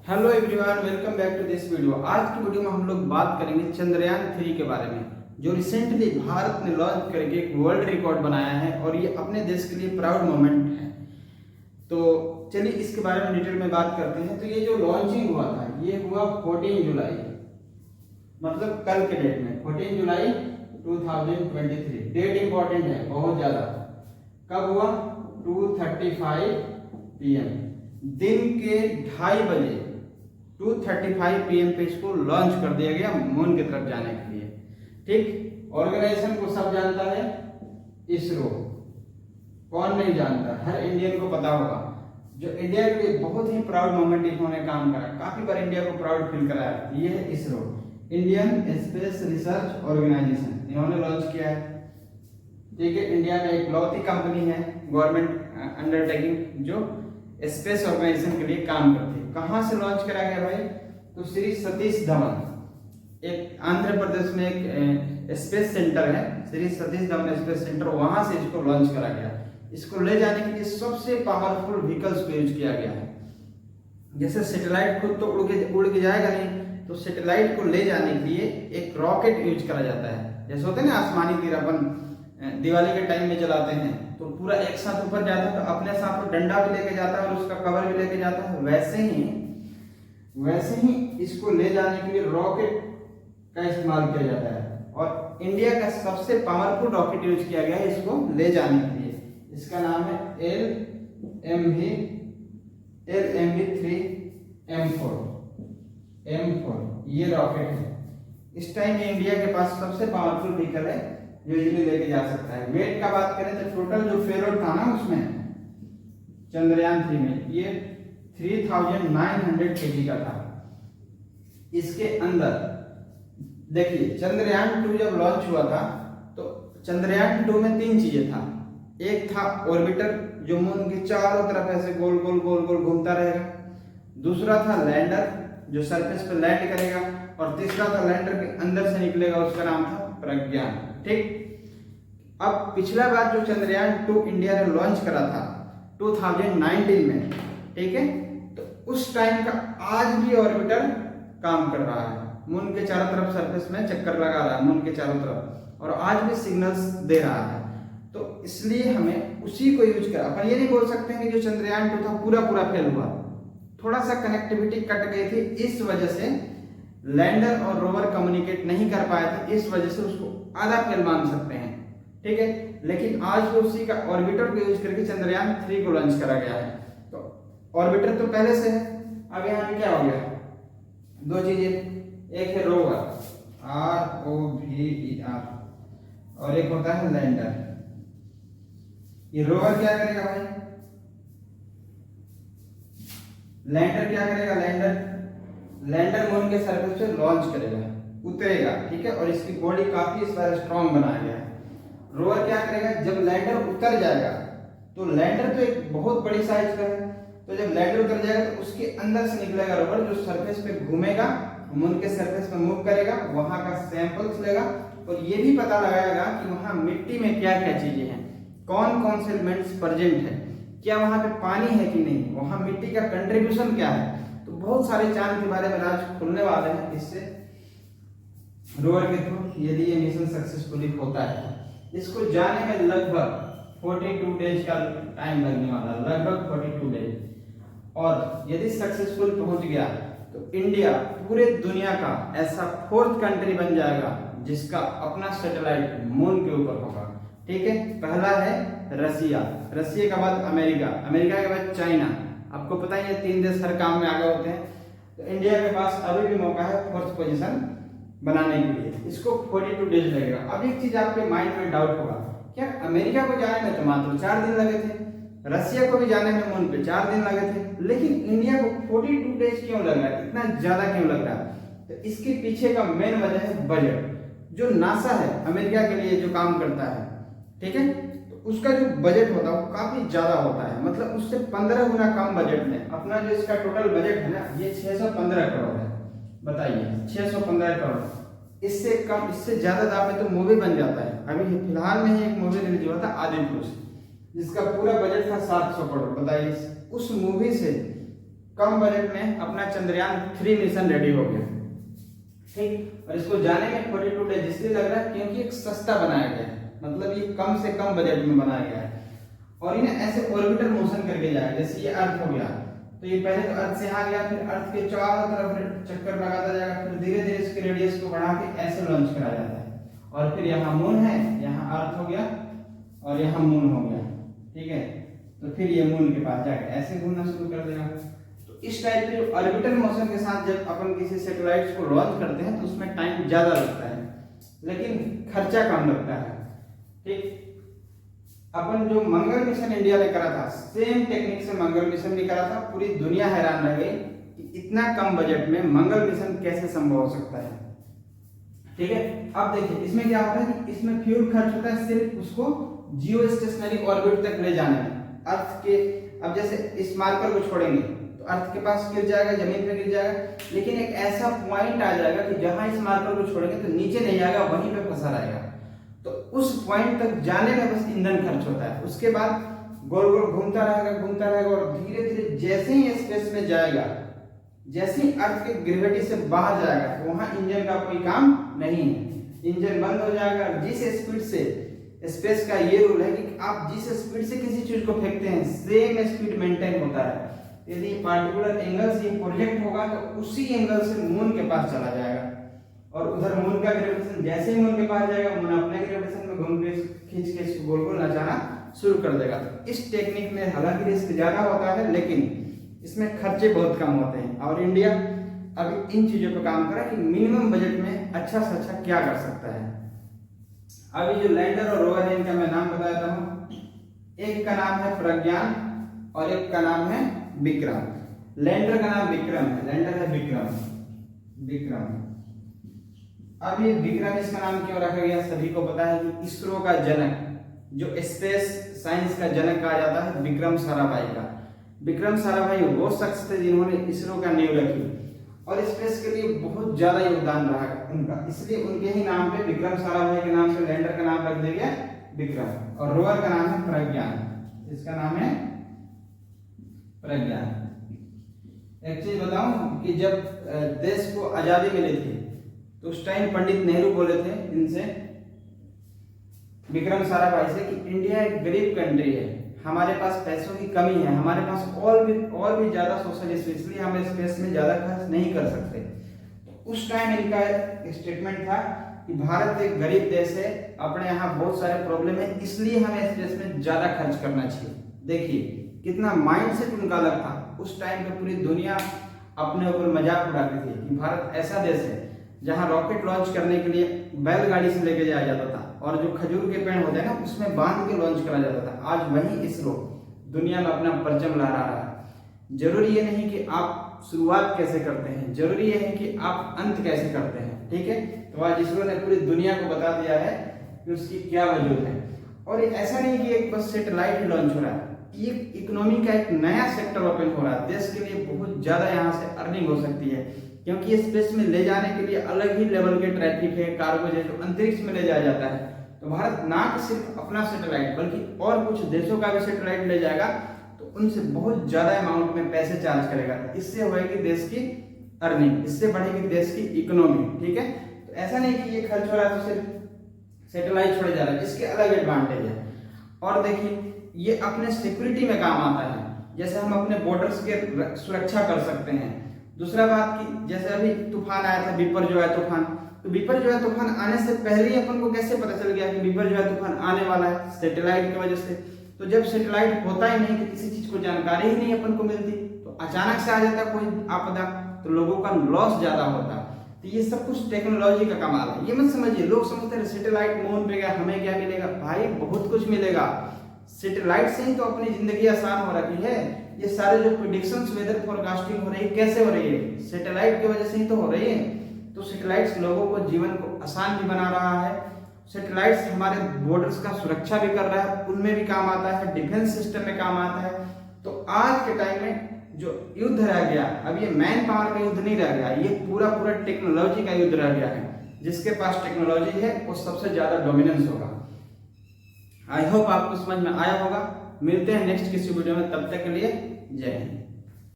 Hello everyone, welcome back to this video. आज की video में हम लोग बात करेंगे चंद्रयान 3 के बारे में, जो रिसेंटली भारत ने लॉन्च करके एक वर्ल्ड रिकॉर्ड बनाया है और ये अपने देश के लिए प्राउड मोमेंट है। तो चलिए इसके बारे में डिटेल में बात करते हैं। तो ये जो लॉन्चिंग हुआ था ये हुआ 14 जुलाई, मतलब कल के डेट में 14 जुलाई 2023। डेट इंपॉर्टेंट है बहुत ज्यादा। कब हुआ? 2:35 PM, दिन के 2:30 बजे 2:35 PM पे इसको लॉन्च कर दिया गया मून की तरफ जाने के लिए। ठीक, ऑर्गेनाइजेशन को सब जानता है, इसरो। कौन नहीं जानता, हर इंडियन को पता होगा। जो इंडिया के लिए बहुत ही प्राउड मोमेंट इन्होंने काम करा, काफी बार इंडिया को प्राउड फील कराया। ये है ISRO, Indian space research organisation, इन्होंने लॉन्च किया है। ठीक है, इंडिया में एक लौती कंपनी है गवर्नमेंट अंडरटेकिंग जो स्पेस ऑर्गेनाइजेशन के लिए काम करती है। कहाँ से लॉन्च करा गया भाई? तो श्री सतीश धवन, एक आंध्र प्रदेश में एक स्पेस सेंटर है, श्री सतीश धवन स्पेस सेंटर, वहां से इसको लॉन्च करा गया। इसको ले जाने के लिए सबसे पावरफुल व्हीकल्स को यूज किया गया है। जैसे सैटेलाइट खुद तो उड़ के जाएगा नहीं, तो सैटेलाइट को ले जाने के लिए एक रॉकेट यूज करा जाता है। जैसे होते हैं ना आसमानी तीर, अपन दिवाली के टाइम में जलाते हैं तो पूरा एक साथ ऊपर जाता है, तो अपने साथ वो डंडा भी लेके जाता है और उसका कवर भी लेके जाता है। वैसे ही इसको ले जाने के लिए रॉकेट का इस्तेमाल किया जाता है और इंडिया का सबसे पावरफुल रॉकेट यूज किया गया है इसको ले जाने के लिए। इसका नाम है LMV3 M4। ये रॉकेट है। इस टाइम ये इंडिया के पास सबसे पावरफुल व्हीकल है जो इजीली लेके जा सकता है। वेट का बात करें तो टोटल जो पेलोड था ना उसमें चंद्रयान 3 में, ये 3900 kg का था। इसके अंदर देखिए, चंद्रयान 2 जब लॉन्च हुआ था तो चंद्रयान 2 में 3 चीजें था। एक था ऑर्बिटर जो मून के चारों तरफ ऐसे गोल गोल गोल गोल घूमता रहेगा। दूसरा था लैंडर जो सरफेस पे लैंड करेगा, और तीसरा था लैंडर के अंदर से निकलेगा, उसका नाम था प्रज्ञान। ठीक, अब पिछला बार जो चंद्रयान 2 इंडिया ने लॉन्च करा था 2019 में, ठीक है, तो उस टाइम का आज भी ऑर्बिटर काम कर रहा है, मून के चारों तरफ सरफेस में चक्कर लगा रहा है मून के चारों तरफ, और आज भी सिग्नल्स दे रहा है। तो इसलिए हमें उसी को यूज कर, अपन ये नहीं बोल सकते हैं कि जो चंद्रयान 2 था पूरा फेल हुआ, थोड़ा सा कनेक्टिविटी कट गई थी, इस वजह से लैंडर और रोवर कम्युनिकेट नहीं कर पाए थे, इस वजह से उसको आधा फेल मान सकते हैं। ठीक है, लेकिन आज भी उसी का ऑर्बिटर को यूज करके चंद्रयान 3 को लॉन्च करा गया है। तो ऑर्बिटर तो पहले से है, अब यहाँ पे क्या हो गया? दो चीजें, एक है रोवर ROVER और एक होता है लैंडर। ये रोवर क्या करेगा भाई? लैंडर क्या करेगा? लैंडर मून के सरफेस पे लॉन्च करेगा, उतरेगा। ठीक है, और इसकी बॉडी काफी इस बार स्ट्रॉन्ग बनाया गया है। रोवर क्या करेगा? जब लैंडर उतर जाएगा, तो लैंडर तो एक बहुत बड़ी साइज का है, तो जब लैंडर उतर जाएगा तो उसके अंदर से निकलेगा रोवर जो सरफेस पे घूमेगा, मून के सरफेस पे मूव करेगा, वहां का सैंपल्स लेगा और ये भी पता लगाएगा कि वहां मिट्टी में क्या क्या चीजें हैं, कौन कौन से एलिमेंट्स प्रेजेंट है, क्या वहां पे पानी है कि नहीं, वहां मिट्टी का कंट्रीब्यूशन क्या है। तो बहुत सारे चांद के बारे में राज खुलने वाले हैं इससे रोवर के थ्रू, यदि ये मिशन सक्सेसफुली होता है। इसको जाने में लगभग 42 डेज का टाइम लगने वाला, लगभग 42 डेज। और यदि सक्सेसफुल पहुंच गया तो इंडिया पूरे दुनिया का ऐसा 4th कंट्री बन जाएगा जिसका अपना सैटेलाइट मून के ऊपर होगा। ठीक है, पहला है रसिया, रसिया के बाद अमेरिका, अमेरिका के बाद चाइना। आपको पता ही है 3 देश हर काम में आगे होते हैं, तो इंडिया के पास अभी भी मौका है 4th पोजीशन बनाने के लिए। इसको 42 डेज लगेगा। अब एक चीज आपके माइंड में डाउट होगा, क्या अमेरिका को जाने में तो मात्र 4 दिन लगे थे, रसिया को भी जाने में मून पे 4 दिन लगे थे, लेकिन इंडिया को 42 डेज क्यों लग रहा है, इतना ज्यादा क्यों लग रहा है? तो इसके पीछे का मेन वजह है बजट। जो नासा है अमेरिका के लिए जो काम करता है, ठीक है, तो उसका जो बजट होता है वो काफी ज्यादा होता है, मतलब उससे 15 गुना कम बजट में। अपना जो इसका टोटल बजट है ना, ये 615 करोड़ है। बताइए, 615 करोड़, इससे कम, इससे ज्यादा दाम में तो मूवी बन जाता है। अभी फिलहाल में ही एक मूवी रिलीज हुआ था आदिपुरुष, जिसका पूरा बजट था 700 करोड़। बताइए, उस मूवी से कम बजट में अपना चंद्रयान-3 मिशन रेडी हो गया, ठीक। और इसको जाने में 42 डेज इसलिए लग रहा है क्योंकि एक सस्ता बनाया गया है, मतलब ये कम से कम बजट में बनाया गया है। और ये ऐसे ऑर्बिटल मोशन करके जाएगा, जैसे ये अर्थ हो गया, तो ये पहले तो अर्थ से यहाँ गया, फिर अर्थ के चारों तरफ चक्कर लगाता जाएगा, फिर धीरे धीरे इसके रेडियस को बढ़ा के ऐसे लॉन्च करा जाता है। और फिर यहाँ मून है, यहाँ अर्थ हो गया और यहाँ मून हो गया, ठीक है। तो फिर ये मून के पास जाकर ऐसे घूमना शुरू कर देगा। तो इस टाइप के ऑर्बिटल मोशन के साथ जब अपन किसी सैटेलाइट्स को लॉन्च करते हैं तो उसमें टाइम ज्यादा लगता है, लेकिन खर्चा कम लगता है, ठीक। अपन जो मंगल मिशन इंडिया ने करा था, सेम टेक्निक से मंगल मिशन भी करा था। पूरी दुनिया हैरान रह गई कि इतना कम बजट में मंगल मिशन कैसे संभव हो सकता है, ठीक है। अब देखिए इसमें क्या होता है कि इसमें फ्यूल खर्च होता है सिर्फ उसको जियो स्टेशनरी ऑर्बिट तक ले जाने में। अर्थ के अब जैसे इस मार्कर को छोड़ेंगे तो अर्थ के पास गिर जाएगा, जमीन पे गिर जाएगा, लेकिन एक ऐसा पॉइंट आ जाएगा कि जहां इस मार्कर को छोड़ेंगे तो नीचे नहीं जाएगा, वहीं पे फंसा रहेगा। तो उस पॉइंट तक जाने में बस ईंधन खर्च होता है। उसके बाद गोल गोल घूमता रहेगा और धीरे धीरे जैसे ही स्पेस में जाएगा, जैसे ही अर्थ के ग्रेविटी से बाहर जाएगा तो वहां इंजन का कोई काम नहीं है, इंजन बंद हो जाएगा। जिस स्पीड से स्पेस का ये रूल है कि आप जिस स्पीड से किसी चीज को फेंकते हैं सेम स्पीड मेंटेन होता है। यदि पार्टिकुलर एंगल से प्रोजेक्ट होगा तो उसी एंगल से मून के पास चला जाएगा, और उधर मून का ग्रेविटेशन जैसे ही मून के पास जाएगा, मून अपने ग्रेविटेशन में घूम के खींच के इसको गोल गोल नचाना शुरू कर देगा। तो इस टेक्निक में हालांकि रिस्क ज्यादा होता है, लेकिन इसमें खर्चे बहुत कम होते हैं। और इंडिया अभी इन चीजों पर काम कर रहा है कि मिनिमम बजट में अच्छा से अच्छा क्या कर सकता है। अभी जो लैंडर और रोवर है इनका मैं नाम बताता हूँ। एक का नाम है प्रज्ञान और एक का नाम है विक्रम। लैंडर का नाम विक्रम है, लैंडर है विक्रम। अब ये विक्रम इसका नाम क्यों रखा गया, सभी को पता है कि इसरो का जनक, जो स्पेस साइंस का जनक कहा जाता है, विक्रम साराभाई का। विक्रम साराभाई वो शख्स थे जिन्होंने इसरो का नींव रखी और स्पेस के लिए बहुत ज्यादा योगदान रहा उनका, इसलिए उनके ही नाम पे विक्रम साराभाई के नाम से लैंडर का नाम रख दिया गया विक्रम। और रोवर का नाम है प्रज्ञान, इसका नाम है प्रज्ञान। एक चीज बताऊं कि जब देश को आजादी मिली थी तो उस टाइम पंडित नेहरू बोले थे इनसे, विक्रम साराभाई से, कि इंडिया एक गरीब कंट्री है, हमारे पास पैसों की कमी है, हमारे पास और भी ज्यादा सोशल इश्यू, इसलिए हम स्पेस में ज्यादा खर्च नहीं कर सकते। उस टाइम इनका स्टेटमेंट था कि भारत एक गरीब देश है, अपने यहाँ बहुत सारे प्रॉब्लम है, इसलिए हमें स्पेस में ज्यादा खर्च करना चाहिए। देखिए कितना माइंडसेट उनका अलग था। उस टाइम पे पूरी दुनिया अपने ऊपर मजाक उड़ाती थी कि भारत ऐसा देश है जहां रॉकेट लॉन्च करने के लिए बैलगाड़ी से लेके जाया जाता था, और जो खजूर के पेड़ होते हैं ना उसमें बांध के लॉन्च करा जाता था। आज वही इसरो दुनिया में अपना परचम लहरा रहा है। जरूरी ये नहीं कि आप शुरुआत कैसे करते हैं, जरूरी ये है कि आप अंत कैसे करते हैं, ठीक है। तो आज इसरो ने पूरी दुनिया को बता दिया है कि उसकी क्या वजूद है। और ऐसा नहीं कि एक बस सेटेलाइट लॉन्च हो रहा है, ये इकोनॉमी का एक नया सेक्टर ओपन हो रहा है। देश के लिए बहुत ज्यादा यहाँ से अर्निंग हो सकती है, क्योंकि ये स्पेस में ले जाने के लिए अलग ही लेवल के ट्रैफिक है, कार्गो जैसे अंतरिक्ष में ले जाया जाता है। तो भारत ना सिर्फ अपना सैटेलाइट बल्कि और कुछ देशों का भी सैटेलाइट ले जाएगा, तो उनसे बहुत ज्यादा अमाउंट में पैसे चार्ज करेगा। इससे होगी देश की अर्निंग, इससे बढ़ेगी देश की इकोनॉमी, ठीक है। तो ऐसा नहीं कि ये खर्च हो रहा है तो सिर्फ सैटेलाइट छोड़े जा रहा है, इसके अलग एडवांटेज है। और देखिए ये अपने सिक्योरिटी में काम आता है, जैसे हम अपने बॉर्डर्स के सुरक्षा कर सकते हैं। दूसरा बात कि जैसे अभी तूफान आया था, बिपरजॉय तूफान, तो बिपरजॉय तूफान आने से पहले ही अपन को कैसे पता चल गया कि बिपरजॉय तूफान आने वाला है? सैटेलाइट की वजह से। तो जब सैटेलाइट होता ही नहीं, तो किसी चीज को जानकारी ही नहीं अपन को मिलती, तो अचानक से आ जाता कोई आपदा, तो लोगों का लॉस ज्यादा होता। तो ये सब कुछ टेक्नोलॉजी का कमाल है। ये मत समझिए, लोग समझते हैं सैटेलाइट मून पे गया हमें क्या मिलेगा। भाई बहुत कुछ मिलेगा। सैटेलाइट से ही तो अपनी जिंदगी आसान हो रही है। ये सारे जो प्रेडिक्शंस, वेदर फोरकास्टिंग हो रही है, कैसे हो रही है? सैटेलाइट की वजह से ही तो हो रही है। तो सैटेलाइट्स लोगों को जीवन को आसान भी बना रहा है। सैटेलाइट्स हमारे बॉर्डर्स का सुरक्षा भी कर रहा है, उनमें भी काम आता है, डिफेंस सिस्टम में काम आता है। तो आज के टाइम में जो युद्ध रह गया, अब ये मैन पावर का युद्ध नहीं रह गया, ये पूरा टेक्नोलॉजी का युद्ध रह गया है। जिसके पास टेक्नोलॉजी है वो सबसे ज्यादा डोमिनेंस होगा। आई होप आपको समझ में आया होगा। मिलते हैं नेक्स्ट किसी वीडियो में, तब तक के लिए जय हिंद।